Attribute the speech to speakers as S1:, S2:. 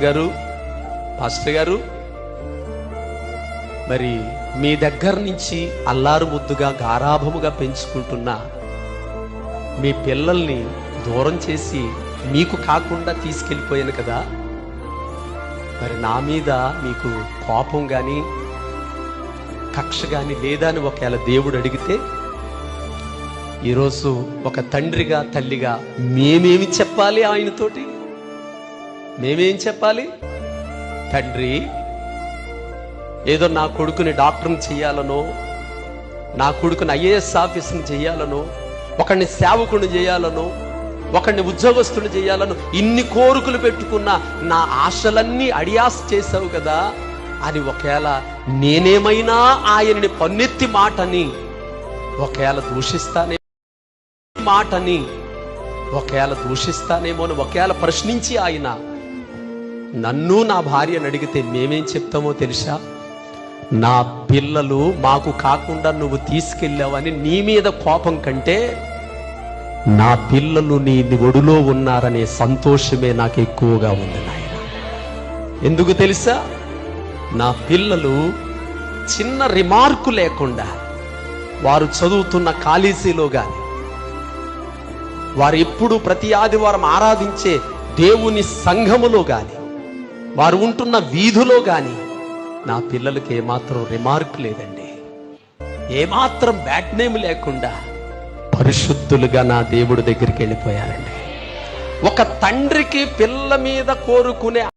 S1: గారు, పాస్టర్ గారు, మరి మీ దగ్గర నుంచి అల్లారు ముద్దుగా గారాభముగా పెంచుకుంటున్న మీ పిల్లల్ని దూరం చేసి మీకు కాకుండా తీసుకెళ్ళిపోయాను కదా. మరి నా మీద మీకు కోపం కానీ కక్ష కానీ లేదా అని ఒకవేళ దేవుడు అడిగితే, ఈరోజు ఒక తండ్రిగా తల్లిగా మేమేమి చెప్పాలి? ఆయనతోటి మేమేం చెప్పాలి? తండ్రి, ఏదో నా కొడుకుని డాక్టర్ని చెయ్యాలనో, నా కొడుకుని ఐఏఎస్ ఆఫీసర్ని చెయ్యాలనో, ఒకడిని సేవకుని చేయాలనో, ఒకడిని ఉద్యోగస్తుని చేయాలను ఇన్ని కోరికలు పెట్టుకున్న నా ఆశలన్నీ అడియాస్ చేసావు కదా అని ఒకవేళ నేనేమైనా ఆయనని పన్నెత్తి మాటని ఒకవేళ దూషిస్తానేమో అని ఒకవేళ ప్రశ్నించి ఆయన నన్ను నా భార్యను అడిగితే మేమేం చెప్తామో తెలుసా? నా పిల్లలు మాకు కాకుండా నువ్వు తీసుకెళ్ళావని నీ మీద కోపం కంటే నా పిల్లలు నీ ఒడిలో ఉన్నారనే సంతోషమే నాకు ఎక్కువగా ఉంది నాయన. ఎందుకు తెలుసా? నా పిల్లలు చిన్న రిమార్కు లేకుండా వారు చదువుతున్న కాలేజీలో కానీ, వారు ఎప్పుడు ప్రతి ఆదివారం ఆరాధించే దేవుని సంఘములో కానీ, వారు ఉంటున్న వీధిలో కానీ నా పిల్లలకి ఏమాత్రం రిమార్క్ లేదండి. ఏమాత్రం బ్యాడ్ నేమ్ లేకుండా పరిశుద్ధులుగా నా దేవుడి దగ్గరికి వెళ్ళిపోయారండి. ఒక తండ్రికి పిల్ల మీద కోరుకునే